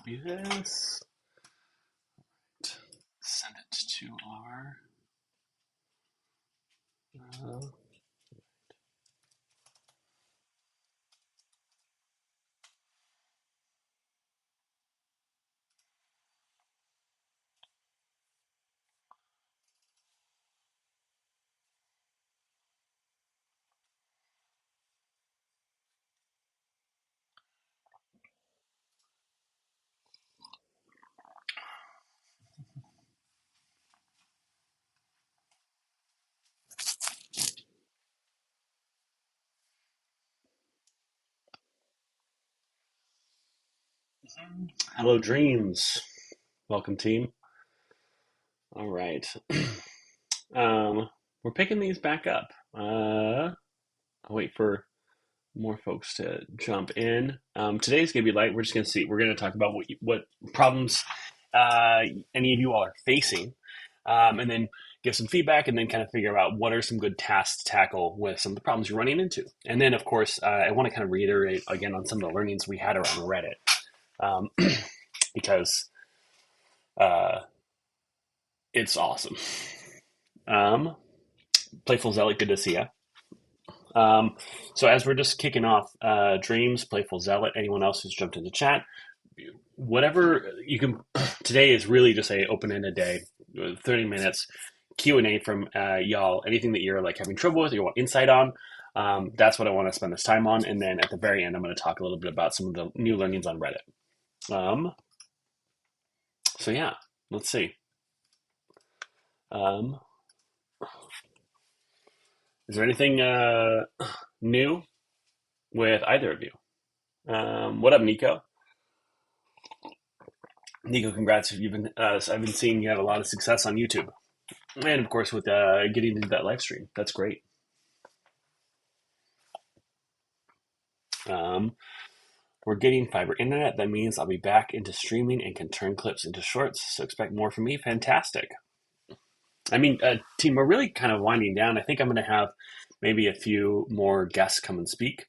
copy this, send it to our. Uh, Hello, Dreams. Welcome, team. All right. We're picking these back up. I'll wait for more folks to jump in. Today's gonna be light. We're just gonna see. We're gonna talk about what problems any of you all are facing, and then give some feedback, and then kind of figure out what are some good tasks to tackle with some of the problems you're running into. And then, of course, I want to kind of reiterate again on some of the learnings we had around Reddit, um, because uh, it's awesome. Um, Playful Zealot, good to see you. So as we're just kicking off, Dreams, Playful Zealot, anyone else who's jumped into chat, whatever you can. Today is really just a open-ended day, 30 minutes Q&A from y'all. Anything that you're like having trouble with, or you want insight on, that's what I want to spend this time on. And then at the very end, I'm going to talk a little bit about some of the new learnings on Reddit. So yeah, let's see. Is there anything new with either of you? What up, Nico? Nico, congrats! I've been seeing you have a lot of success on YouTube, and of course with getting into that live stream. That's great. We're getting fiber internet. That means I'll be back into streaming and can turn clips into shorts. So expect more from me. Fantastic. I mean, team, we're really kind of winding down. I think I'm going to have maybe a few more guests come and speak.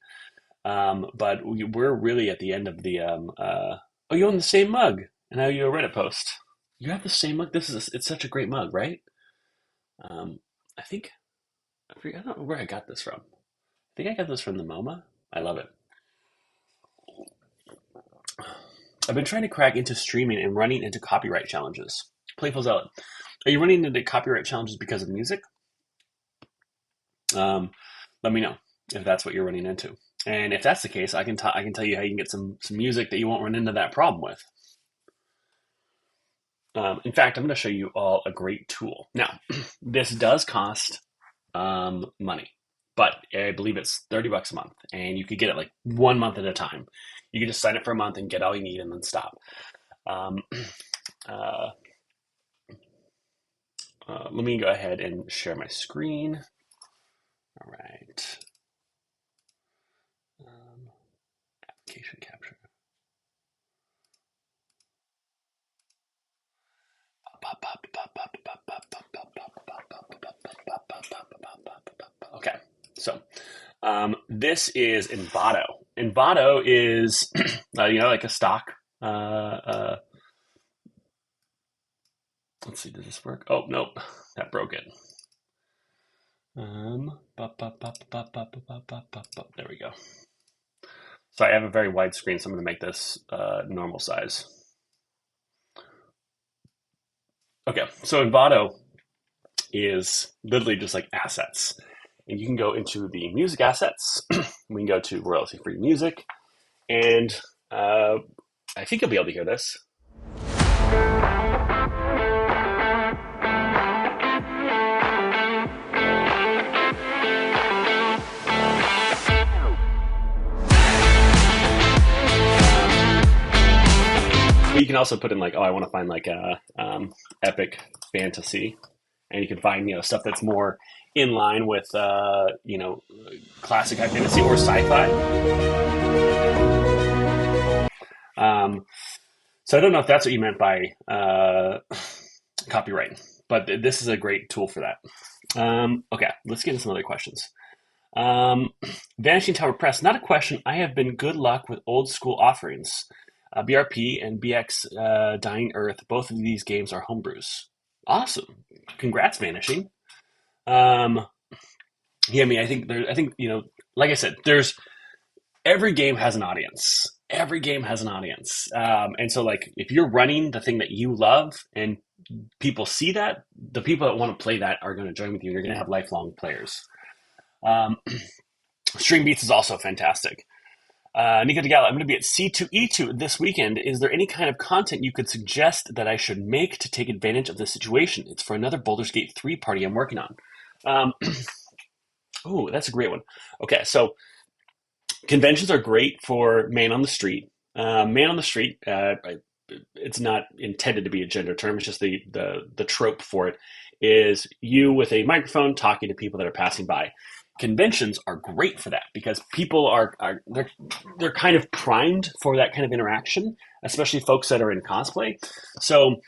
But we're really at the end of the. Oh, you own the same mug, and now you a Reddit post. You have the same mug. It's such a great mug, right? I think I don't know where I got this from. I think I got this from the MoMA. I love it. I've been trying to crack into streaming and running into copyright challenges. Playful Zealot, are you running into copyright challenges because of music? Let me know if that's what you're running into. And if that's the case, I can tell you how you can get some music that you won't run into that problem with. In fact, I'm going to show you all a great tool. Now, this does cost money, but I believe it's $30 a month, and you could get it like 1 month at a time. You can just sign up for a month and get all you need, and then stop. Let me go ahead and share my screen. All right. Application capture. Okay, so this is Envato. Envato is, like a stock. Let's see, does this work? Oh, nope, that broke it. There we go. So I have a very wide screen, so I'm going to make this normal size. Okay, so Envato is literally just like assets. And you can go into the music assets. We can go to royalty-free music. And I think you'll be able to hear this. You can also put in like, oh, I want to find like a epic fantasy, and you can find stuff that's more in line with classic high fantasy or sci-fi. So I don't know if that's what you meant by copyright, but this is a great tool for that. Okay, let's get into some other questions. Vanishing Tower Press, not a question. I have been good luck with old school offerings. BRP and BX Dying Earth. Both of these games are homebrews. Awesome. Congrats, Vanishing. Um, yeah, I mean, I think, like I said, every game has an audience. Every game has an audience. And so like, if you're running the thing that you love and people see that, the people that want to play that are going to join with you. You're going to have lifelong players. Um, Stream Beats is also fantastic. Nico DeGala, I'm going to be at C2E2 this weekend. Is there any kind of content you could suggest that I should make to take advantage of this situation? It's for another Baldur's Gate 3 party I'm working on. Oh, that's a great one. Okay, so conventions are great for man on the street. Man on the street, it's not intended to be a gender term. It's just the trope for it is you with a microphone talking to people that are passing by. Conventions are great for that because people they're kind of primed for that kind of interaction, especially folks that are in cosplay. So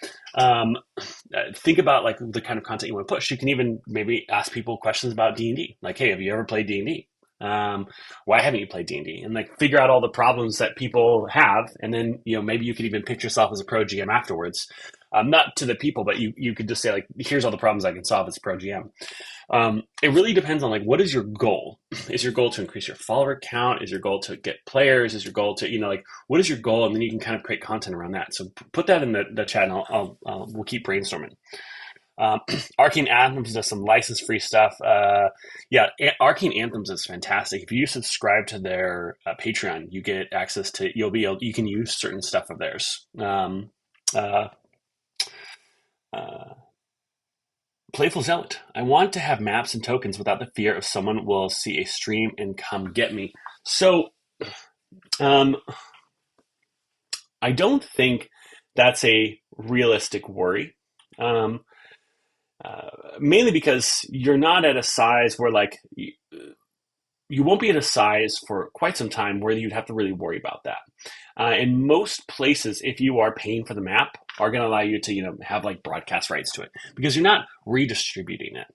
think about like the kind of content you want to push. You can even maybe ask people questions about D&D, like, hey, have you ever played D&D? Why haven't you played D&D? And like figure out all the problems that people have, and then maybe you could even pitch yourself as a pro GM afterwards. Not to the people, but you could just say like, here's all the problems I can solve as a pro GM. It really depends on like, what is your goal? Is your goal to increase your follower count? Is your goal to get players? Is your goal to, like, what is your goal? And then you can kind of create content around that. So put that in the chat and we'll keep brainstorming. Arcane Anthems does some license-free stuff. Arcane Anthems is fantastic. If you subscribe to their Patreon, you get access to, you can use certain stuff of theirs. Playful Zealot. I want to have maps and tokens without the fear of someone will see a stream and come get me. So, I don't think that's a realistic worry. Mainly because you're not at a size where like you won't be at a size for quite some time where you'd have to really worry about that. And most places, if you are paying for the map, are going to allow you to have like broadcast rights to it because you're not redistributing it.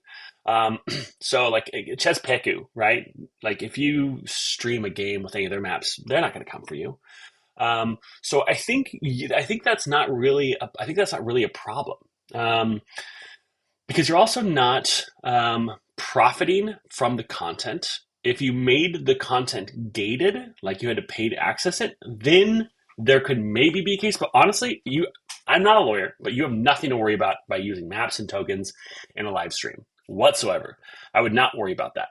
So like Chespeku, right? Like if you stream a game with any of their maps, they're not going to come for you. So I think that's not really a problem. Because you're also not profiting from the content. If you made the content gated, like you had to pay to access it, then there could maybe be a case. But honestly, I'm not a lawyer, but you have nothing to worry about by using maps and tokens in a live stream whatsoever. I would not worry about that.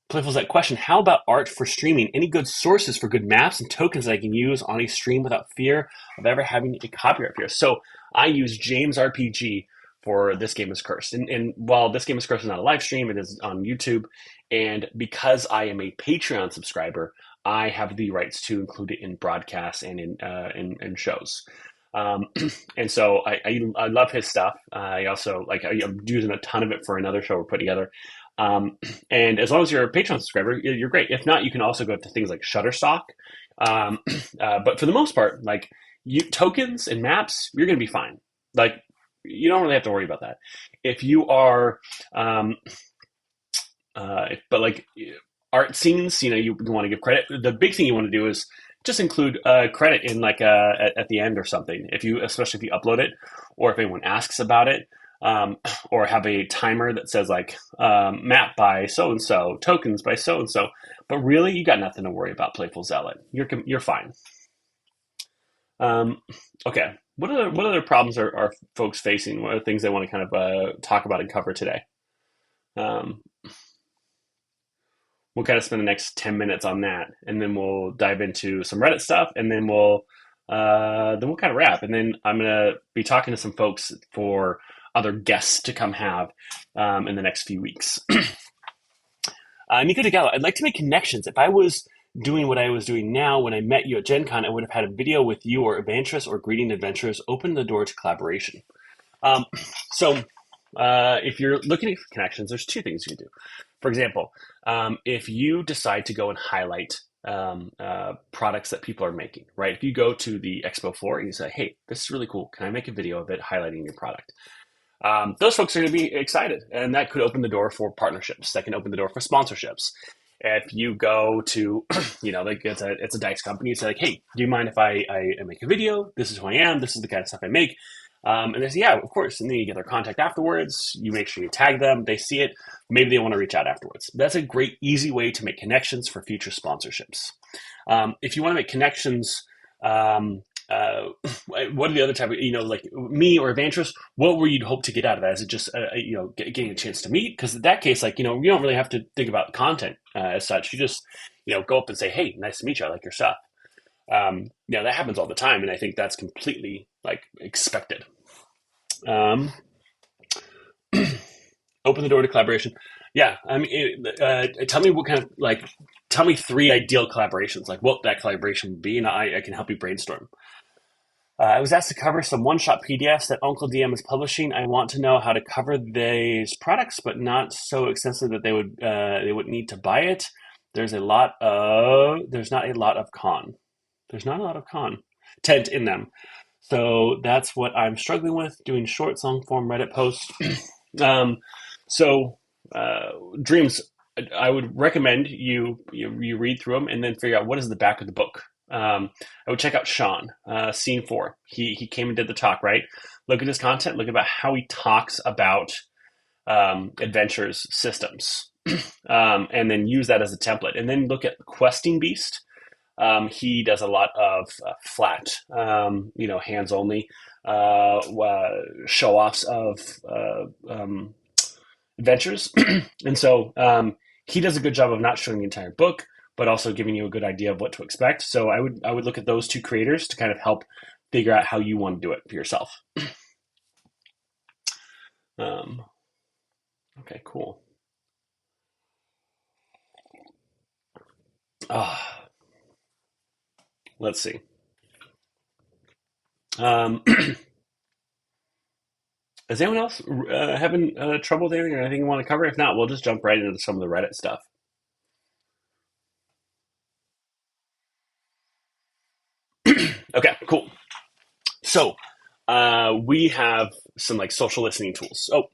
Playful's that question. How about art for streaming? Any good sources for good maps and tokens that I can use on a stream without fear of ever having a copyright fear? So I use James RPG for This Game is Cursed. And while This Game is Cursed is not a live stream, it is on YouTube. And because I am a Patreon subscriber, I have the rights to include it in broadcasts and in shows. And so I love his stuff. I also I'm using a ton of it for another show we're putting together. And as long as you're a Patreon subscriber, you're great. If not, you can also go to things like Shutterstock. But for the most part, like tokens and maps, you're going to be fine. Like you don't really have to worry about that. If you are, but like art scenes, you want to give credit. The big thing you want to do is just include credit in like at the end or something. Especially if you upload it, or if anyone asks about it. Or have a timer that says like map by so and so, tokens by so and so. But really, you got nothing to worry about. Playful Zealot, you're fine. Okay, what other problems are folks facing? What are things they want to kind of talk about and cover today? We'll kind of spend the next 10 minutes on that, and then we'll dive into some Reddit stuff, and then we'll kind of wrap. And then I'm gonna be talking to some folks for other guests to come have in the next few weeks. Nico DeGala, I'd like to make connections. If I was doing what I was doing now when I met you at Gen Con, I would have had a video with you or Evantress or Greeting Adventurers open the door to collaboration. So if you're looking at connections, there's two things you can do. For example, if you decide to go and highlight products that people are making, right? If you go to the expo floor and you say, hey, this is really cool. Can I make a video of it highlighting your product? Those folks are going to be excited, and that could open the door for partnerships. That can open the door for sponsorships. if you go to, like it's a dice company, it's like, hey, do you mind if I make a video? This is who I am. This is the kind of stuff I make. And they say, yeah, of course. And then you get their contact afterwards. You make sure you tag them. They see it. Maybe they want to reach out afterwards. That's a great, easy way to make connections for future sponsorships. If you want to make connections, um, uh, what are the other type of, like me or Evangelist, what were you hope to get out of that? Is it just, getting a chance to meet? Because in that case, like, you don't really have to think about content as such. You just, go up and say, hey, nice to meet you. I like your stuff. That happens all the time. And I think that's completely like expected. Um, Open the door to collaboration. Yeah. I mean, tell me what kind of like, tell me three ideal collaborations, like what that collaboration would be. And I can help you brainstorm. I was asked to cover some one-shot PDFs that Uncle DM is publishing. I want to know how to cover these products, but not so extensive that they would need to buy it. There's not a lot of con. There's not a lot of content in them. So that's what I'm struggling with, doing short, long form Reddit posts. um, so Dreams, I would recommend you read through them and then figure out what is the back of the book. I would check out Sean, Scene 4. He came and did the talk, right? Look at his content. Look about how he talks about adventures systems, and then use that as a template. And then look at Questing Beast. He does a lot of flat, hands only show offs of adventures. And so he does a good job of not showing the entire book, but also giving you a good idea of what to expect. So I would look at those two creators to kind of help figure out how you want to do it for yourself. Um, okay, cool. Let's see. Is anyone else having trouble with anything or anything you want to cover? If not, we'll just jump right into some of the Reddit stuff. Okay, cool. So we have some like social listening tools. So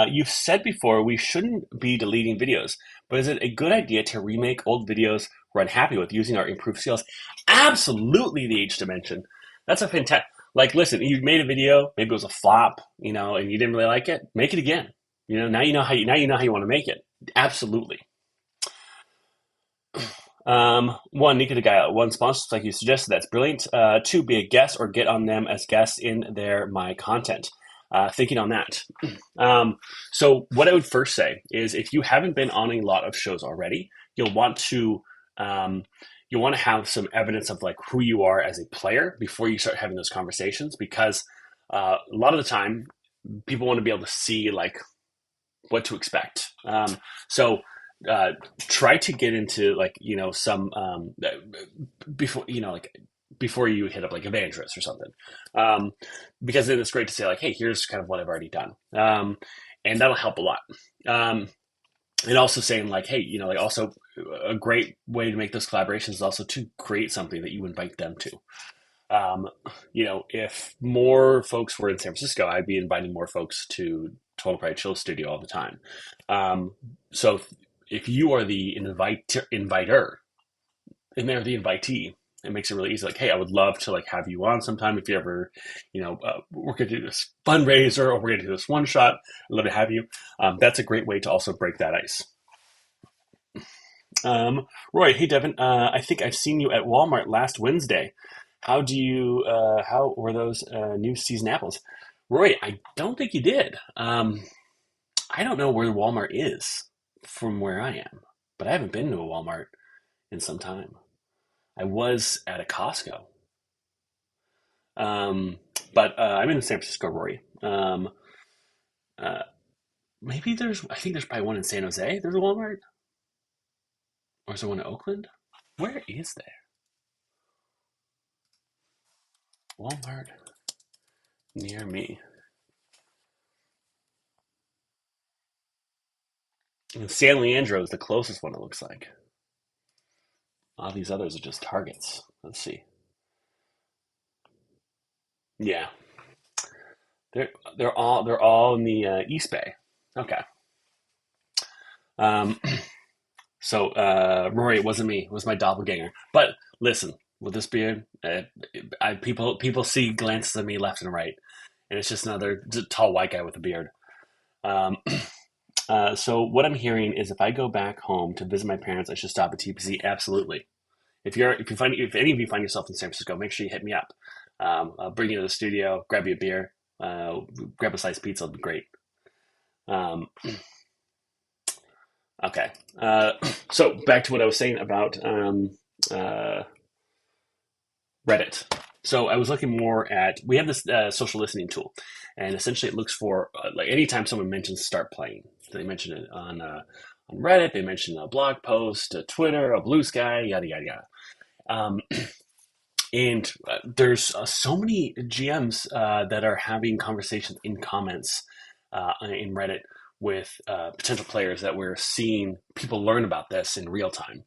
you've said before we shouldn't be deleting videos, but is it a good idea to remake old videos we're unhappy with using our improved skills? Absolutely, the H dimension. That's a fantastic. Like, listen, you made a video, maybe it was a flop, and you didn't really like it. Make it again. Now you know how you want to make it. Absolutely. One, Nika the guy. One, sponsors like you suggested. That's brilliant. Two, be a guest or get on them as guests in their my content. Thinking on that. So what I would first say is if you haven't been on a lot of shows already, you'll want to have some evidence of like who you are as a player before you start having those conversations, because a lot of the time people want to be able to see like what to expect. So try to get into like some before like before you hit up like Evangelist or something, because then it's great to say like, hey, here's kind of what I've already done, and that'll help a lot. And also saying like, hey, like also a great way to make those collaborations is also to create something that you invite them to. If more folks were in San Francisco, I'd be inviting more folks to Total Pride Chill Studio all the time. So if you are the inviter, and they're the invitee, it makes it really easy. Like, hey, I would love to like have you on sometime if you ever, we're going to do this fundraiser or we're going to do this one shot. I'd love to have you. That's a great way to also break that ice. Roy, hey Devin, I think I've seen you at Walmart last Wednesday. How were those new season apples? Roy, I don't think you did. I don't know where Walmart is from where I am, but I haven't been to a Walmart in some time. I was at a Costco. Um, but I'm in San Francisco, Rory. Uh, I think there's probably one in San Jose. There's a Walmart. Or is there one in Oakland? Where is there? Walmart near me. And San Leandro is the closest one, it looks like. All these others are just Targets. Let's see. Yeah, they're all in the East Bay. Okay. Um, So, Rory, it wasn't me. It was my doppelganger. But listen, with this beard, people see glances at me left and right, and it's just another tall white guy with a beard. Um, so what I'm hearing is if I go back home to visit my parents, I should stop at TPC. Absolutely. If any of you find yourself in San Francisco, make sure you hit me up. I'll bring you to the studio, grab you a beer, grab a slice of pizza. It'll be great. Um, okay. So back to what I was saying about uh, Reddit. So I was looking more at we have this social listening tool, and essentially it looks for like anytime someone mentions start playing, they mention it on Reddit, they mention a blog post, a Twitter, a Blue Sky, yada yada yada. Um, and there's so many GMs that are having conversations in comments in Reddit with potential players that we're seeing people learn about this in real time.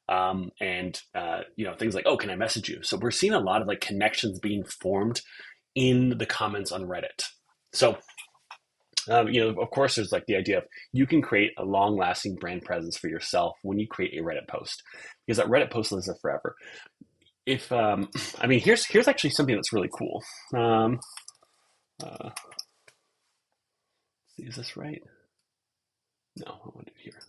And things like, oh, can I message you? So we're seeing a lot of like connections being formed in the comments on Reddit. So of course, there's like the idea of you can create a long-lasting brand presence for yourself when you create a Reddit post, because that Reddit post lives there forever. If I mean, here's actually something that's really cool. Uh, is this right? No, I want to do it here.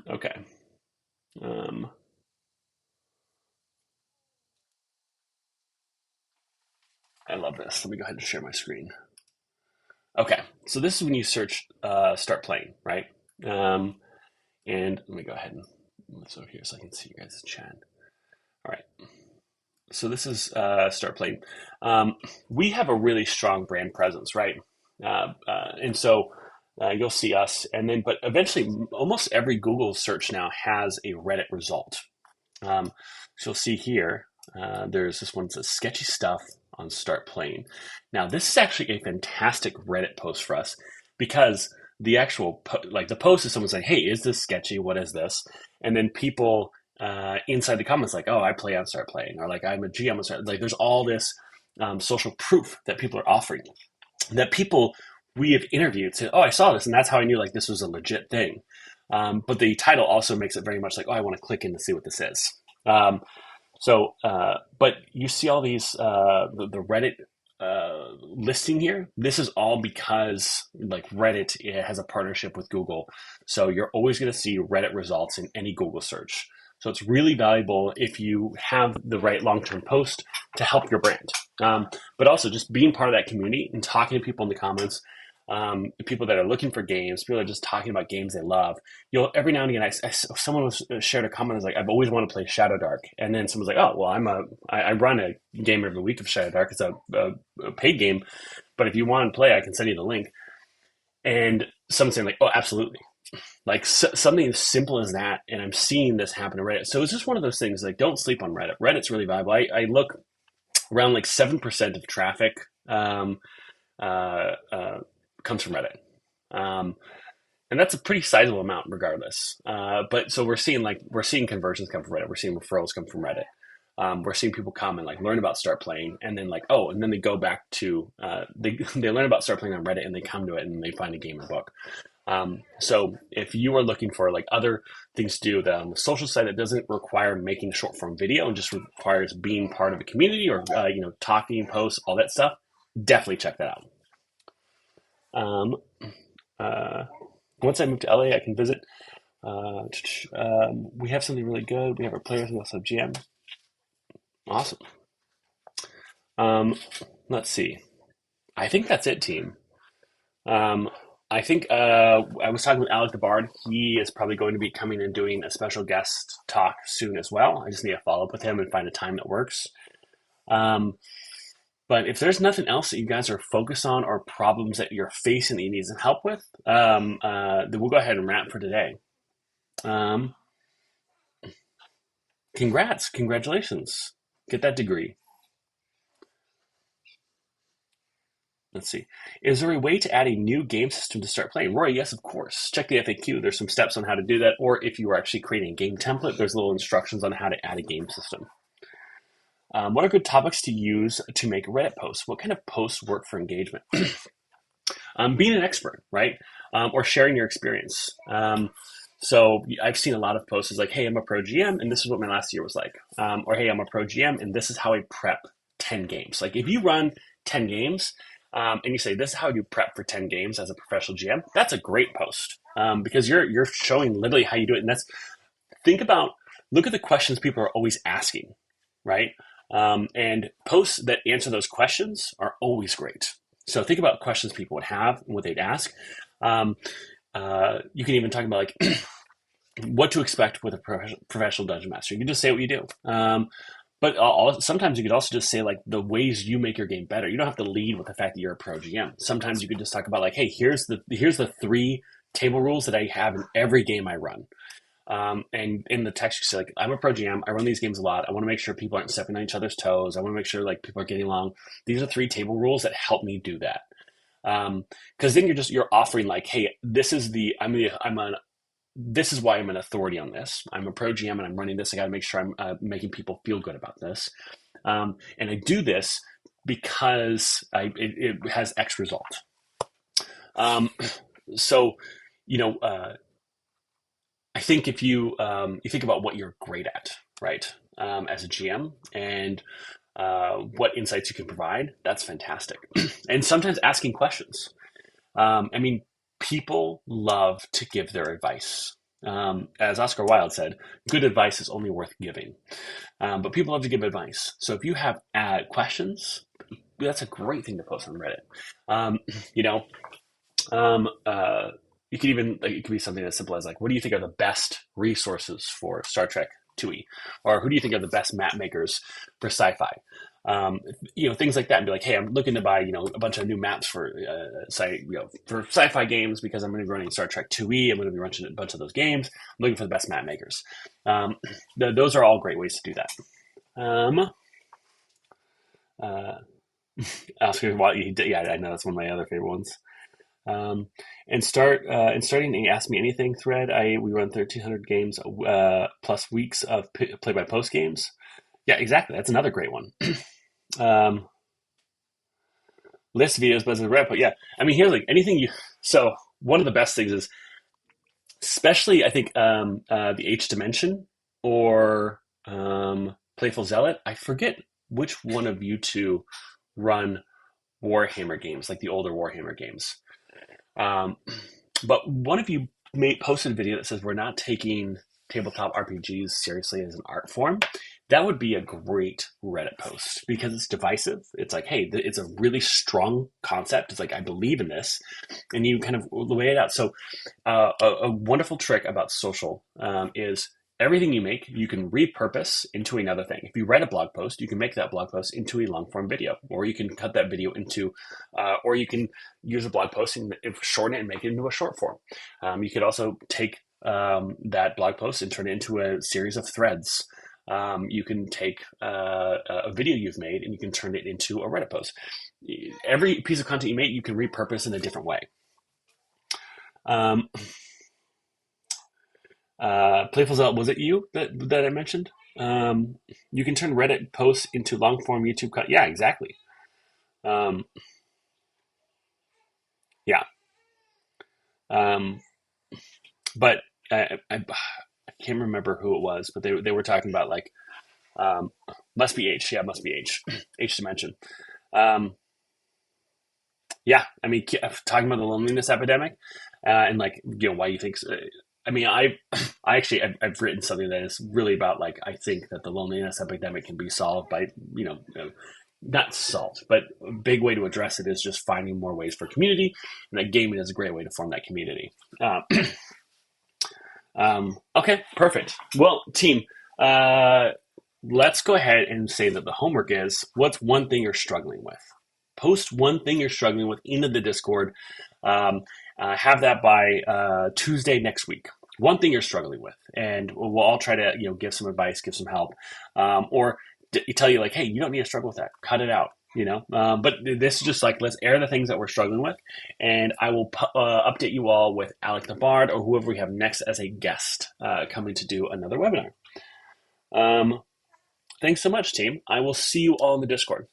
Okay. Um, I love this. Let me go ahead and share my screen. Okay, so this is when you search start playing, right? Um, and let me go ahead and move this over here so I can see you guys' chat. All right, so this is start playing. We have a really strong brand presence, right? And so you'll see us, and then but eventually, almost every Google search now has a Reddit result. So you'll see here, there's this one that says sketchy stuff on start playing. Now, this is actually a fantastic Reddit post for us because the actual, like the post is someone saying, hey, is this sketchy? What is this? And then people inside the comments like, oh, I play on start playing, or like I'm a GM on start. Like there's all this social proof that people are offering that people we have interviewed said, oh, I saw this. And that's how I knew like this was a legit thing. But the title also makes it very much like, oh, I want to click in to see what this is. But you see all these the Reddit listing here. This is all because like Reddit has a partnership with Google, so you're always going to see Reddit results in any Google search. So it's really valuable if you have the right long-term post to help your brand. But also just being part of that community and talking to people in the comments, people that are looking for games, people that are just talking about games they love. You'll every now and again, someone was shared a comment was like, "I've always wanted to play Shadow Dark," and then someone's like, "Oh, well, I run a game every week of Shadow Dark. It's a paid game, but if you want to play, I can send you the link." And someone's saying like, "Oh, absolutely." Like something as simple as that, and I'm seeing this happen on Reddit. So it's just one of those things. Like, don't sleep on Reddit. Reddit's really valuable. I look around like 7% of traffic uh, uh, comes from Reddit. Um, and that's a pretty sizable amount regardless. But so we're seeing conversions come from Reddit. We're seeing referrals come from Reddit. We're seeing people come and like learn about start playing, and then like and then they go back to they learn about start playing on Reddit, and they come to it and they find a game or book. So if you are looking for like other things to do on the social side that doesn't require making a short form video and just requires being part of a community or talking, posts, all that stuff, definitely check that out. Um, uh, Once I move to LA, I can visit. We have something really good. We have our players. We also have GM. Awesome. Let's see. I think that's it, team. Um, I think I was talking with Alec the Bard. He is probably going to be coming and doing a special guest talk soon as well. I just need to follow up with him and find a time that works. Um, but if there's nothing else that you guys are focused on or problems that you're facing that you need some help with, then we'll go ahead and wrap for today. Um, Congratulations. Get that degree. Let's see. Is there a way to add a new game system to start playing? Roy, yes, of course. Check the FAQ. There's some steps on how to do that. Or if you are actually creating a game template, there's little instructions on how to add a game system. What are good topics to use to make Reddit posts? What kind of posts work for engagement? being an expert, right? Or sharing your experience. So I've seen a lot of posts like, hey, I'm a pro GM and this is what my last year was like. Or hey, I'm a pro GM and this is how I prep 10 games. Like if you run 10 games and you say, this is how you prep for 10 games as a professional GM, that's a great post because you're showing literally how you do it. And that's, think about, look at the questions people are always asking, right? And posts that answer those questions are always great. So think about questions people would have and what they'd ask. You can even talk about like what to expect with a professional dungeon master. You can just say what you do. But sometimes you could also just say like the ways you make your game better. You don't have to lead with the fact that you're a pro GM. Sometimes you could just talk about like, hey, here's the 3 table rules that I have in every game I run. And in the text, you say like, I'm a pro GM. I run these games a lot. I want to make sure people aren't stepping on each other's toes. I want to make sure like people are getting along. These are 3 table rules that help me do that. Because then you're offering like, hey, this is why I'm an authority on this. I'm a pro GM and I'm running this. I got to make sure I'm making people feel good about this. And I do this because it has X result. So, I think if you think about what you're great at, right, as a GM, and what insights you can provide, that's fantastic. And sometimes asking questions. People love to give their advice. As Oscar Wilde said, good advice is only worth giving. But people love to give advice. So if you have questions, that's a great thing to post on Reddit. You could even, like, it could be something as simple as like, what do you think are the best resources for Star Trek 2E? Or who do you think are the best map makers for sci-fi? Things like that, and be like, hey, I'm looking to buy, a bunch of new maps for for sci-fi games because I'm going to be running Star Trek 2E. I'm going to be running a bunch of those games. I'm looking for the best map makers. Those are all great ways to do that. Oscar, yeah, I know that's one of my other favorite ones. Starting the Ask Me Anything thread, we run 1,300 games plus weeks of play by post games. Yeah, exactly. That's another great one. List videos, but as a Reddit, yeah. Here's like anything you. So one of the best things is, especially I think the H Dimension or Playful Zealot. I forget which one of you two run Warhammer games, like the older Warhammer games. But one of you posted a video that says we're not taking tabletop RPGs seriously as an art form. That would be a great Reddit post because it's divisive. It's like, hey, it's a really strong concept. It's like, I believe in this, and you kind of lay it out. So a wonderful trick about social is everything you make, you can repurpose into another thing. If you write a blog post, you can make that blog post into a long form video, or you can cut that video into, or you can use a blog post and shorten it and make it into a short form. You could also take that blog post and turn it into a series of threads. You can take a video you've made and you can turn it into a Reddit post. Every piece of content you make, you can repurpose in a different way. Playful Zealot, was it you that I mentioned? You can turn Reddit posts into long form YouTube cut. Yeah, exactly. Yeah. But I can't remember who it was, but they were talking about like must be H. Yeah, must be H. H Dimension. Yeah, talking about the loneliness epidemic and like why you think. I've written something that is really about like I think that the loneliness epidemic can be solved by not solved, but a big way to address it is just finding more ways for community, and that gaming is a great way to form that community. Okay, perfect. Well, team, let's go ahead and say that the homework is, what's one thing you're struggling with? Post one thing you're struggling with into the Discord. Have that by Tuesday next week. One thing you're struggling with, and we'll all try to give some advice, give some help, or tell you like, hey, you don't need to struggle with that. Cut it out. But this is just like, let's air the things that we're struggling with, and I will update you all with Alec the Bard or whoever we have next as a guest coming to do another webinar. Thanks so much, team. I will see you all in the Discord.